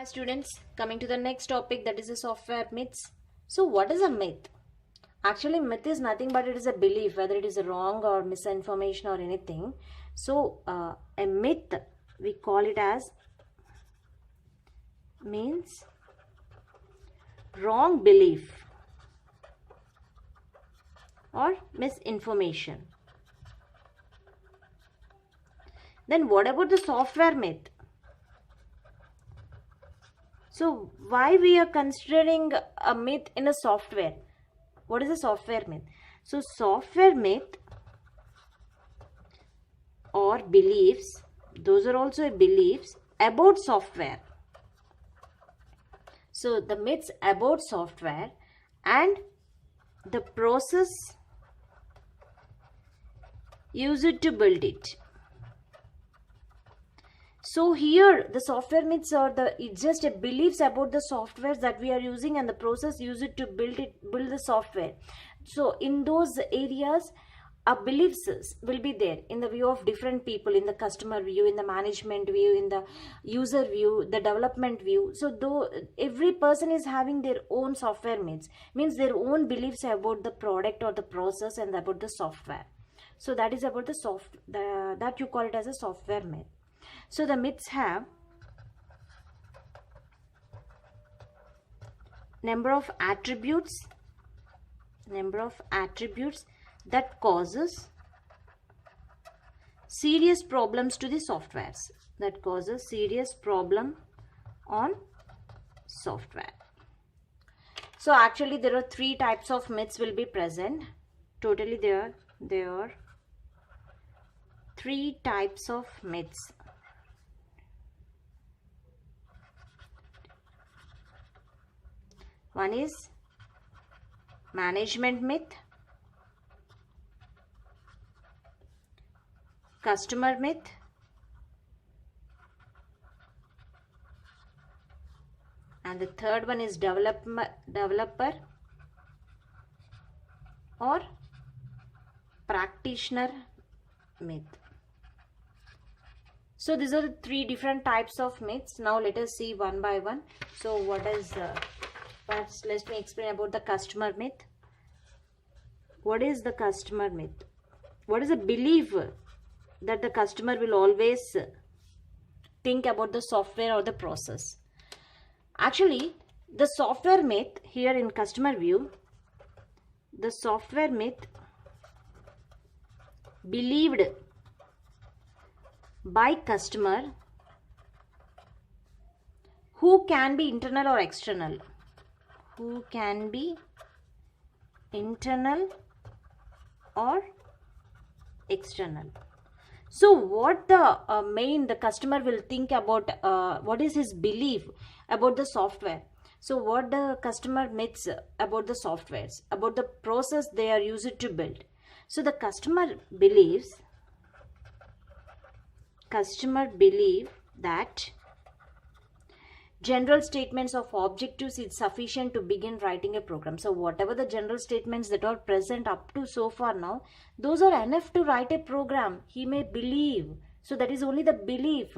students, coming to the next topic, that is the software myths. So what is a myth? Actually, myth is nothing but it is a belief, whether it is wrong or misinformation or anything. So a myth, we call it as means wrong belief or misinformation. Then what about the software myth? So why we are considering a myth in a software? What is a software myth? So software myth or beliefs, those are also beliefs about software. So the myths about software and the process used to build it. So here the software myths are it's just a beliefs about the softwares that we are using and the process used to build the software. So in those areas, our beliefs will be there in the view of different people, in the customer view, in the management view, in the user view, the development view. So though every person is having their own software myths, means their own beliefs about the product or the process and about the software. So that is about that you call it as a software myth. So the myths have number of attributes that causes serious problems to the softwares, that causes serious problem on software. So actually there are three types of myths will be present. Totally there are three types of myths. One is management myth, customer myth, and the third one is developer or practitioner myth. So these are the three different types of myths. Now let us see one by one. So what is first, let me explain about the customer myth. What is the customer myth? What is a belief that the customer will always think about the software or the process? Actually, the software myth here in customer view, the software myth believed by customer who can be internal or external. Who can be internal or external. So what the customer will think about, what is his belief about the software. So what the customer myths about the softwares, about the process they are used to build. So the customer believe that general statements of objectives is sufficient to begin writing a program. So whatever the general statements that are present up to so far now, those are enough to write a program. He may believe. So that is only the belief.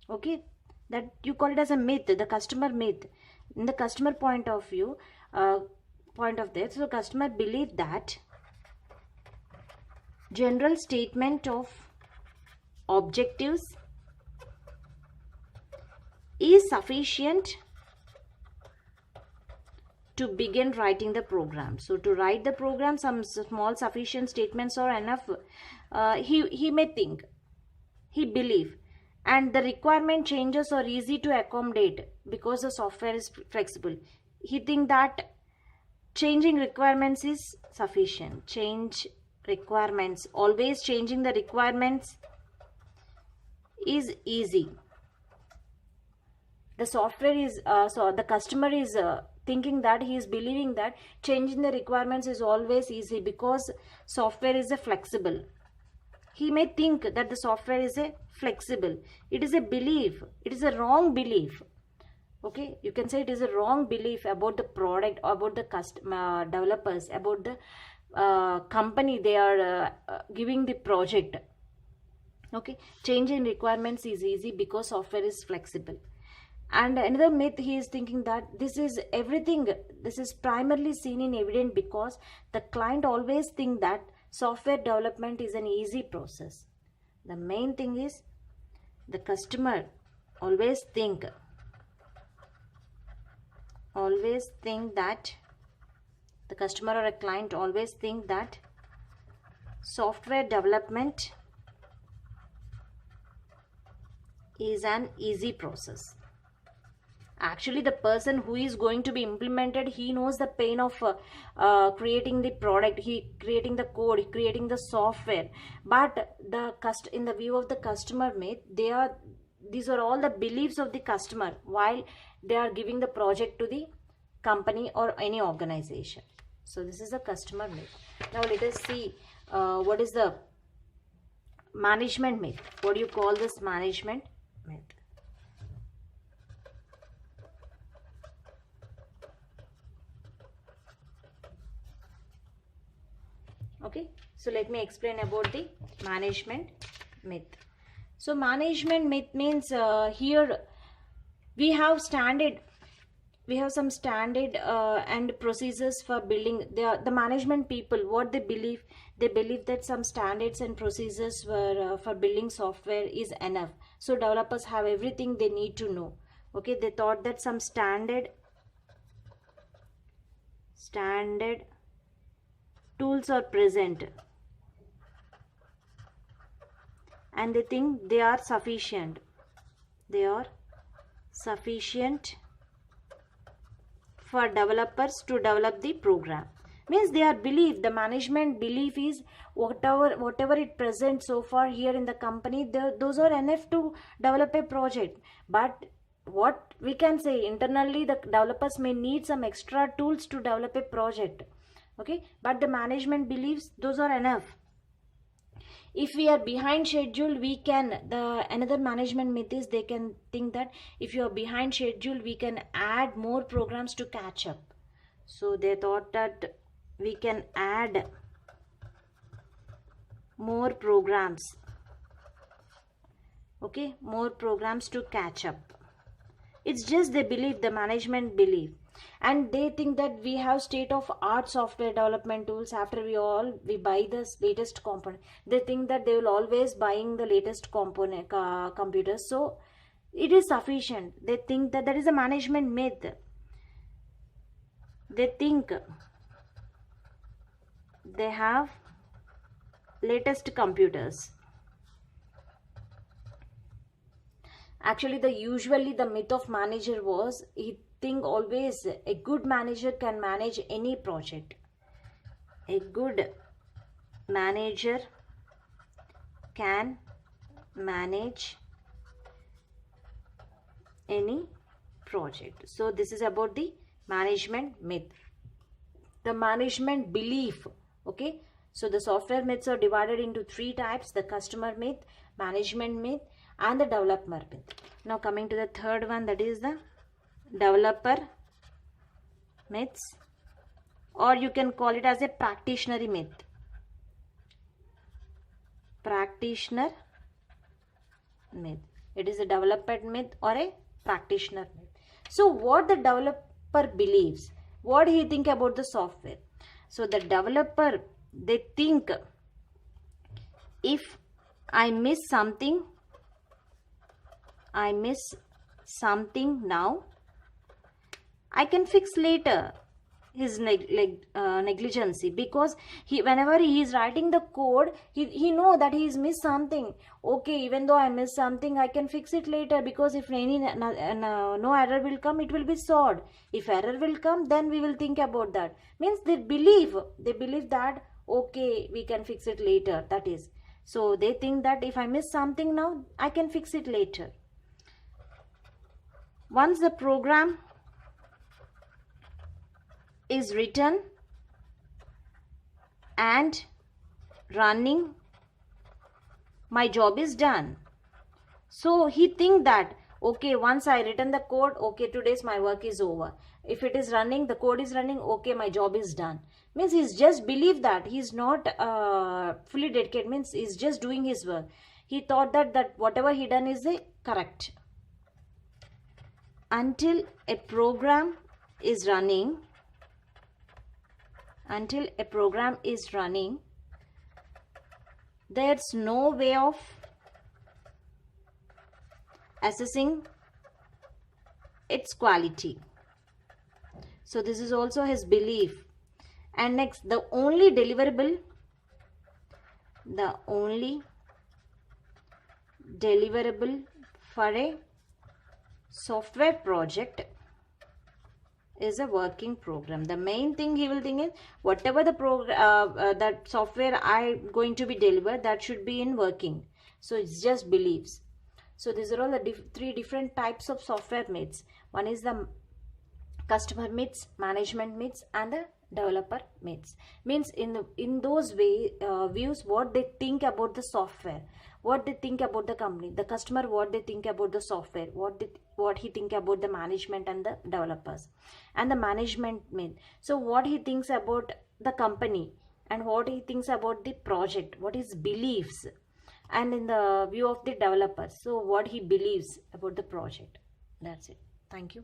Okay, that you call it as a myth, the customer myth. In the customer point of view, so customer believe that general statement of objectives is sufficient to begin writing the program. So to write the program, some small sufficient statements are enough. He may think, he believe, and the requirement changes are easy to accommodate because the software is flexible. He think that changing requirements is sufficient. Change requirements, always changing the requirements is easy. The software is so the customer is thinking that, he is believing that changing the requirements is always easy because software is a flexible. He may think that the software is a flexible. It is a belief. It is a wrong belief. Okay, you can say it is a wrong belief about the product, about the customer developers, about the company they are giving the project. Okay, changing requirements is easy because software is flexible. And another myth, he is thinking that this is everything, this is primarily seen in evident because the client always think that software development is an easy process. The main thing is the customer always think that the customer or a client always think that software development is an easy process. Actually, the person who is going to be implemented, he knows the pain of creating the product, creating the code, creating the software. But in the view of the customer myth, these are all the beliefs of the customer while they are giving the project to the company or any organization. So this is the customer myth. Now let us see what is the management myth. What do you call this management myth? Okay, so let me explain about the management myth. So management myth means here we have some standard and procedures for building. The management people, what they believe that some standards and procedures for building software is enough. So developers have everything they need to know. Okay, they thought that some standard tools are present and they think they are sufficient. For developers to develop the program. Means the management belief is whatever it presents so far here in the company, those are enough to develop a project. But what we can say, internally the developers may need some extra tools to develop a project. Okay, but the management believes those are enough. If we are behind schedule, another management myth is they can think that if you are behind schedule, we can add more programs to catch up. So they thought that we can add more programs. Okay, more programs to catch up. It's just they believe, the management belief. And they think that we have state-of-art software development tools. After we buy this latest component, they think that they will always buying the latest component computers, so it is sufficient. They think that is a management myth. They think they have latest computers. Actually, usually the myth of manager was, he think always a good manager can manage any project. A good manager can manage any project. So this is about the management myth. The management belief. Okay, so the software myths are divided into 3 types: the customer myth, management myth, and the developer myth. Now coming to the third one, that is the developer myths, or you can call it as a practitioner myth. Practitioner myth. It is a developer myth or a practitioner myth. So what the developer believes, what he think about the software. So the developer, they think if I miss something now, I can fix later his negligence, because whenever he is writing the code, he know that he has missed something. Okay, even though I missed something, I can fix it later, because if no error will come, it will be solved. If error will come, then we will think about that. Means they believe that okay, we can fix it later. That is, so they think that if I miss something now, I can fix it later. Once the program is written and running, my job is done. So he think that okay, once I written the code, okay, today's my work is over. If it is running, the code is running, okay, my job is done. Means he's just believe that he's not fully dedicated. Means he's just doing his work. He thought that whatever he done is correct. until a program is running, there's no way of assessing its quality. So this is also his belief. And next, the only deliverable for a software project is a working program. The main thing he will think is, whatever the that software I going to be delivered, that should be in working. So it's just beliefs. So these are all the three different types of software myths. One is the customer myths, management myths, and the developer myths. Means in those views, what they think about the software, what they think about the company, the customer, what they think about the software, what he think about the management and the developers. And the management myth, so what he thinks about the company and what he thinks about the project, what his beliefs. And in the view of the developers, so what he believes about the project. That's it. Thank you.